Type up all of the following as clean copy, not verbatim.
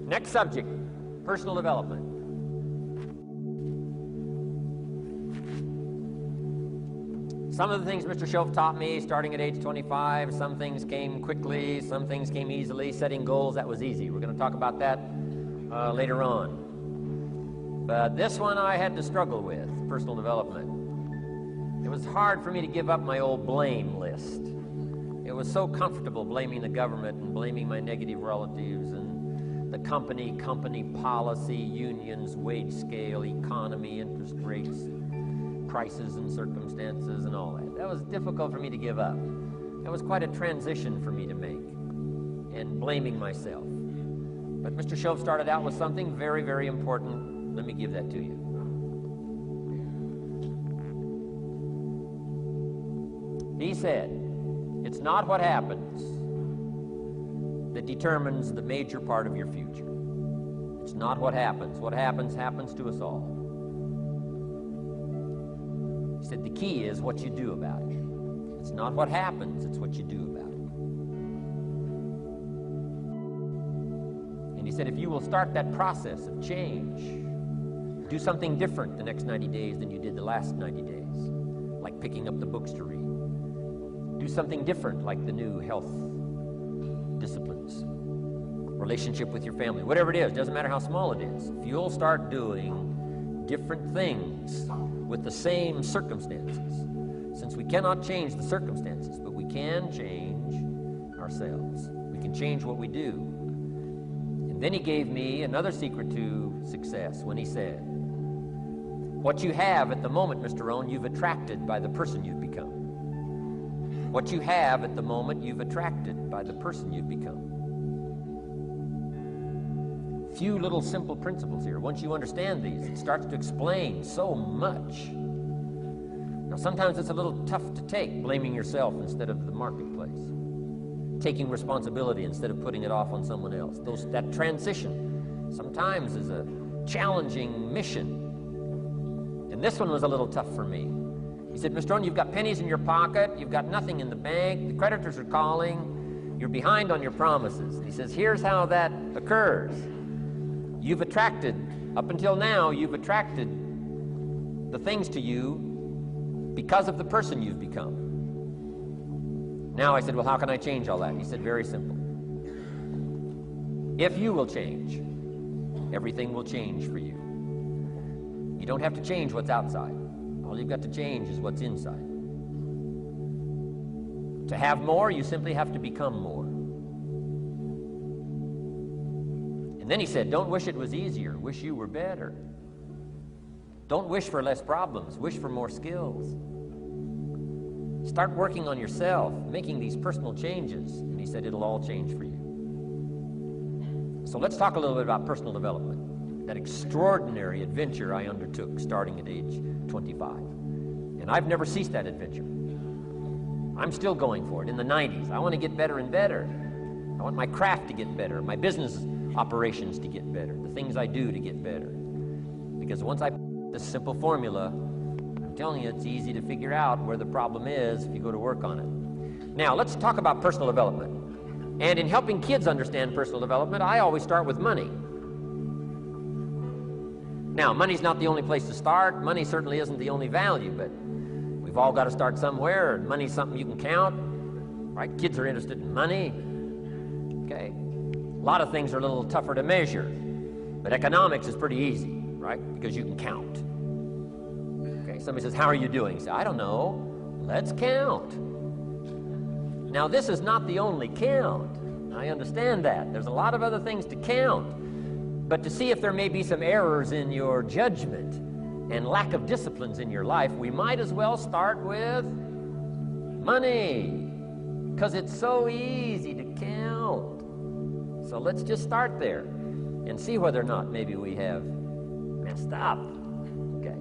Next subject, personal development. Some of the things Mr. Shoaff taught me starting at age 25, some things came quickly, some things came easily. Setting goals, that was easy. We're going to talk about that later on. But this one I had to struggle with, personal development. It was hard for me to give up my old blame list. It was so comfortable blaming the government and blaming my negative relatives and the company policy, unions, wage scale, economy, interest rates, prices and circumstances and all that. That was difficult for me to give up. That was quite a transition for me to make, and blaming myself. But Mr. Shoaff started out with something very, very important. Let me give that to you. He said, it's not what happens that determines the major part of your future. It's not what happens. What happens, happens to us all. He said the key is what you do about it. It's not what happens, it's what you do about it. And he said if you will start that process of change, do something different the next 90 days than you did the last 90 days, like picking up the books to read. Do something different like the new health disciplines, relationship with your family, whatever it is, doesn't matter how small it is. If you'll start doing different things with the same circumstances, since we cannot change the circumstances, but we can change ourselves. We can change what we do. And then he gave me another secret to success when he said, what you have at the moment, Mr. Rohn, you've attracted by the person you've become. What you have at the moment, you've attracted by the person you've become. Few little simple principles here. Once you understand these, it starts to explain so much. Now, sometimes it's a little tough to take, blaming yourself instead of the marketplace, taking responsibility instead of putting it off on someone else. That transition sometimes is a challenging mission. And this one was a little tough for me. He said, Mr. Rohn, you've got pennies in your pocket, you've got nothing in the bank, the creditors are calling, you're behind on your promises. And he says, here's how that occurs. You've attracted, up until now, you've attracted the things to you because of the person you've become. Now I said, well, how can I change all that? He said, very simple. If you will change, everything will change for you. You don't have to change what's outside. All you've got to change is what's inside. To have more, you simply have to become more. And then he said, don't wish it was easier, wish you were better. Don't wish for less problems, wish for more skills. Start working on yourself, making these personal changes. And he said, it'll all change for you. So let's talk a little bit about personal development. That extraordinary adventure I undertook starting at age 25. And I've never ceased that adventure. I'm still going for it in the 90s. I want to get better and better. I want my craft to get better, my business operations to get better, the things I do to get better. Because once I put this simple formula, I'm telling you, it's easy to figure out where the problem is if you go to work on it. Now, let's talk about personal development. And in helping kids understand personal development, I always start with money. Now, money's not the only place to start. Money certainly isn't the only value, but we've all got to start somewhere, and money's something you can count, right? Kids are interested in money, okay? A lot of things are a little tougher to measure, but economics is pretty easy, right? Because you can count. Okay, somebody says, how are you doing? You say, I don't know. Let's count. Now, this is not the only count. I understand that. There's a lot of other things to count. But to see if there may be some errors in your judgment and lack of disciplines in your life, we might as well start with money, because it's so easy to count. So let's just start there and see whether or not maybe we have messed up. Okay.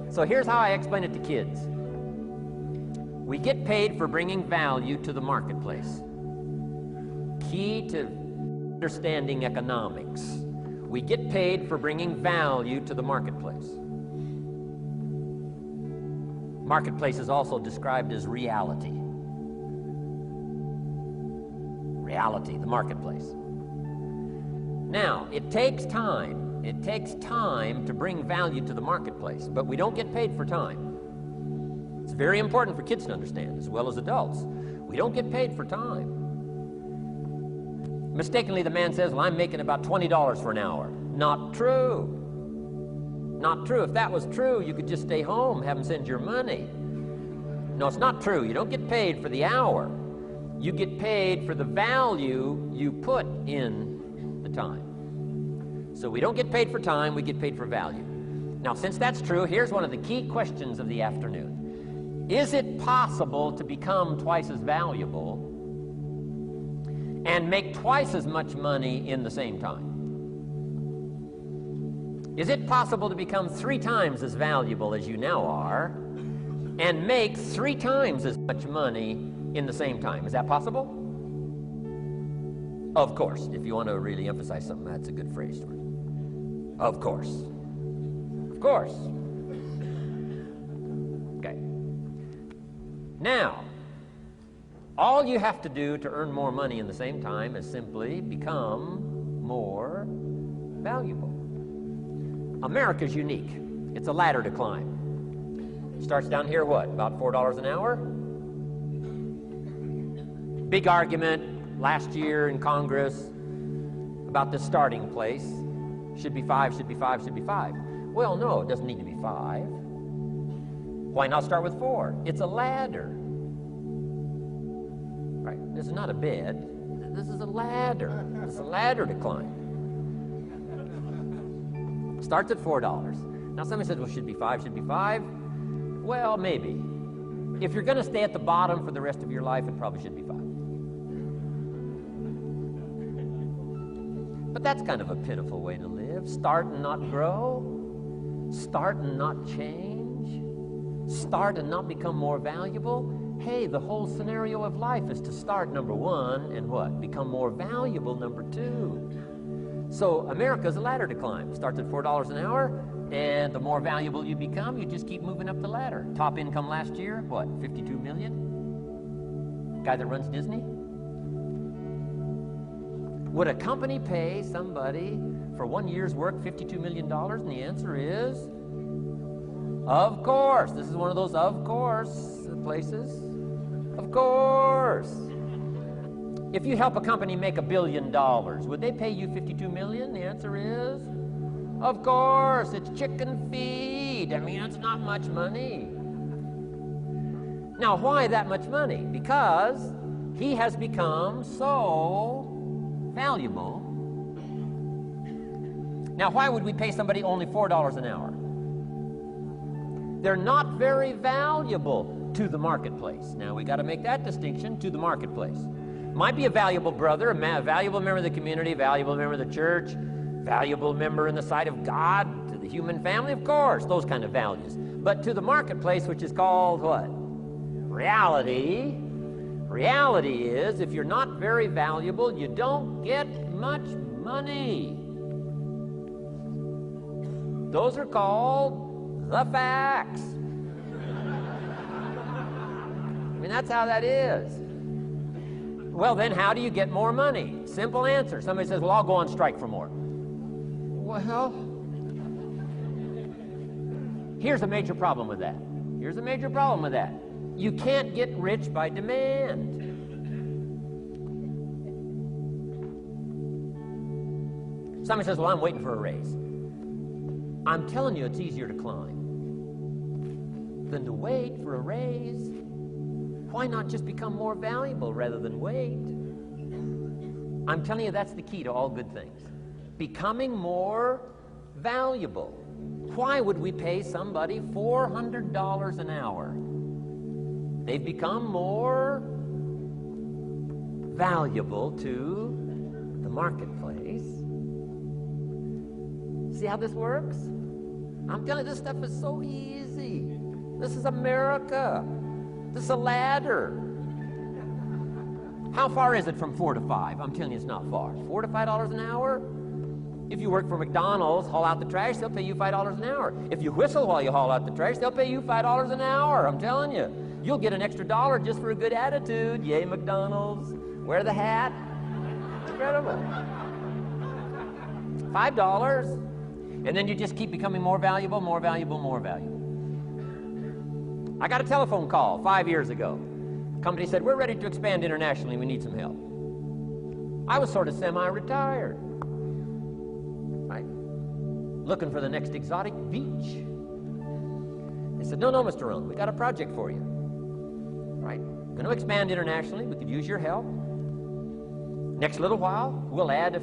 So here's how I explain it to kids. We get paid for bringing value to the marketplace. Key to understanding economics. We get paid for bringing value to the marketplace. Marketplace is also described as reality. Reality, the marketplace. Now, it takes time. It takes time to bring value to the marketplace, but we don't get paid for time. It's very important for kids to understand, as well as adults. We don't get paid for time. Mistakenly, the man says, well, I'm making about $20 for an hour. Not true. Not true. If that was true, you could just stay home, have them send your money. No, it's not true. You don't get paid for the hour. You get paid for the value you put in the time. So we don't get paid for time, we get paid for value. Now, since that's true, here's one of the key questions of the afternoon. Is it possible to become twice as valuable and make twice as much money in the same time? Is it possible to become 3 times as valuable as you now are and make 3 times as much money in the same time? Is that possible? Of course. If you want to really emphasize something, that's a good phrase for it. Of course. Of course. Okay. Now, all you have to do to earn more money in the same time is simply become more valuable. America's unique. It's a ladder to climb. Starts down here, what, about $4 an hour? Big argument last year in Congress about the starting place. Should be 5, should be 5, should be 5. Well, no, it doesn't need to be 5. Why not start with 4? It's a ladder. Right? This is not a bed. This is a ladder. It's a ladder to climb. Starts at $4. Now somebody says, well, should be 5, should be 5. Well, maybe. If you're going to stay at the bottom for the rest of your life, it probably should be 5. But that's kind of a pitiful way to live. Start and not grow. Start and not change. Start and not become more valuable. Hey, the whole scenario of life is to start, number 1, and what? Become more valuable, number 2. So America's a ladder to climb. Starts at $4 an hour, and the more valuable you become, you just keep moving up the ladder. Top income last year, what, 52 million? Guy that runs Disney? Would a company pay somebody for 1 year's work $52 million? And the answer is, of course. This is one of those of course places. Of course. If you help a company make $1 billion, would they pay you $52 million? The answer is, of course. It's chicken feed. I mean, it's not much money. Now, why that much money? Because he has become so valuable. Now, why would we pay somebody only $4 an hour? They're not very valuable to the marketplace. Now, we got to make that distinction, to the marketplace. Might be a valuable brother, a valuable member of the community, valuable member of the church, valuable member in the sight of God, to the human family, of course, those kind of values. But to the marketplace, which is called what? Reality. Reality is, if you're not very valuable, you don't get much money. Those are called the facts. I mean, that's how that is. Well, then how do you get more money? Simple answer. Somebody says, well, I'll go on strike for more. Well, here's a major problem with that. Here's a major problem with that. You can't get rich by demand. Somebody says, well, I'm waiting for a raise. I'm telling you, it's easier to climb than to wait for a raise. Why not just become more valuable rather than wait? I'm telling you, that's the key to all good things. Becoming more valuable. Why would we pay somebody $400 an hour? They've become more valuable to the marketplace. See how this works? I'm telling you, this stuff is so easy. This is America. This is a ladder. How far is it from 4 to 5? I'm telling you, it's not far. $4 to $5 an hour? If you work for McDonald's, haul out the trash, they'll pay you $5 an hour. If you whistle while you haul out the trash, they'll pay you $5 an hour. I'm telling you. You'll get an extra $1 just for a good attitude. Yay, McDonald's. Wear the hat. Incredible. $5. And then you just keep becoming more valuable, more valuable, more valuable. I got a telephone call 5 years ago. The company said, we're ready to expand internationally. We need some help. I was sort of semi-retired, right? Looking for the next exotic beach. They said, no, Mr. Rohn, we got a project for you. Right? Going to expand internationally. We could use your help. Next little while, we'll add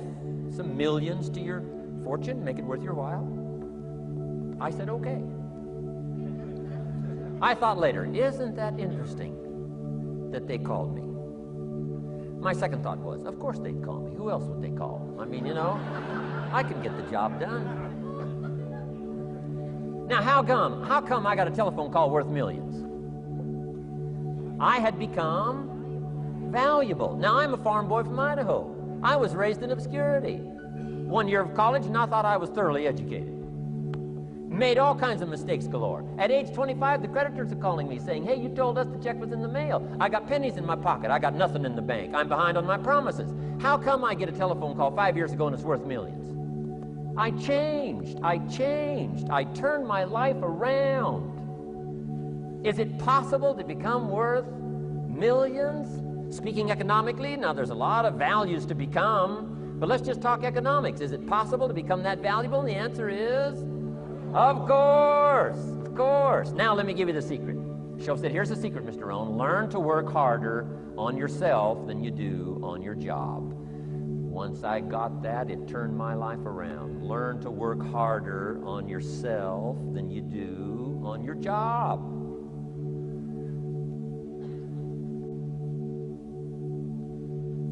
some millions to your fortune, make it worth your while. I said, okay. I thought later, isn't that interesting that they called me? My second thought was, of course they'd call me. Who else would they call? I mean, I can get the job done. Now, how come I got a telephone call worth millions? I had become valuable. Now, I'm a farm boy from Idaho. I was raised in obscurity. 1 year of college, and I thought I was thoroughly educated. Made all kinds of mistakes galore. At age 25, the creditors are calling me saying, hey, you told us the check was in the mail. I got pennies in my pocket. I got nothing in the bank. I'm behind on my promises. How come I get a telephone call 5 years ago and it's worth millions? I changed. I turned my life around. Is it possible to become worth millions? Speaking economically, now there's a lot of values to become, but let's just talk economics. Is it possible to become that valuable? And the answer is, of course. Now let me give you the secret. Shoaff said, here's the secret, Mr. Rohn. Learn to work harder on yourself than you do on your job. Once I got that, it turned my life around. Learn to work harder on yourself than you do on your job.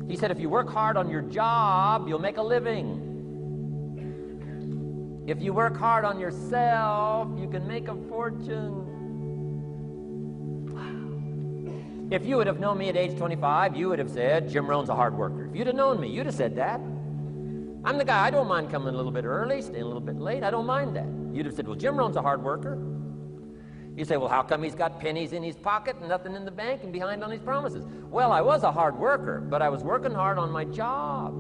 He said, if you work hard on your job, you'll make a living. If you work hard on yourself, you can make a fortune. Wow. If you would have known me at age 25, you would have said, Jihm Rohn's a hard worker. If you'd have known me, you'd have said that. I'm the guy, I don't mind coming a little bit early, staying a little bit late. I don't mind that. You'd have said, well, Jihm Rohn's a hard worker. You say, well, how come he's got pennies in his pocket and nothing in the bank and behind on his promises? Well, I was a hard worker, but I was working hard on my job,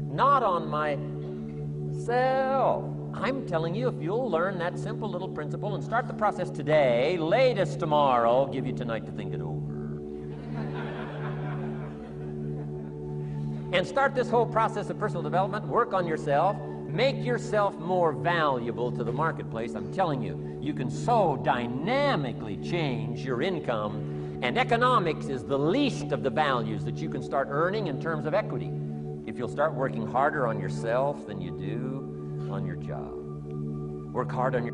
not on myself. I'm telling you, if you'll learn that simple little principle and start the process today, latest tomorrow, I'll give you tonight to think it over. And start this whole process of personal development, work on yourself, make yourself more valuable to the marketplace. I'm telling you, you can so dynamically change your income, and economics is the least of the values that you can start earning in terms of equity if you'll start working harder on yourself than you do on your job. Work hard on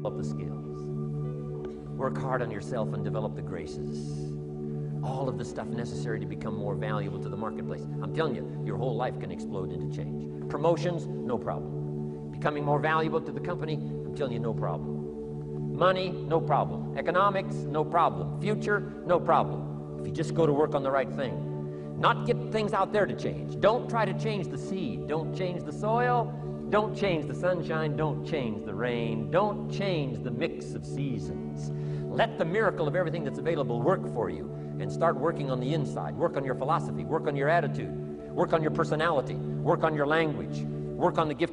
develop the skills. Work hard on yourself and develop the graces. All of the stuff necessary to become more valuable to the marketplace. I'm telling you, your whole life can explode into change. Promotions, no problem. Becoming more valuable to the company, I'm telling you, no problem. Money, no problem. Economics, no problem. Future, no problem. If you just go to work on the right thing. Not get things out there to change. Don't try to change the seed. Don't change the soil. Don't change the sunshine. Don't change the rain. Don't change the mix of seasons. Let the miracle of everything that's available work for you, and start working on the inside. Work on your philosophy. Work on your attitude. Work on your personality. Work on your language. Work on the gift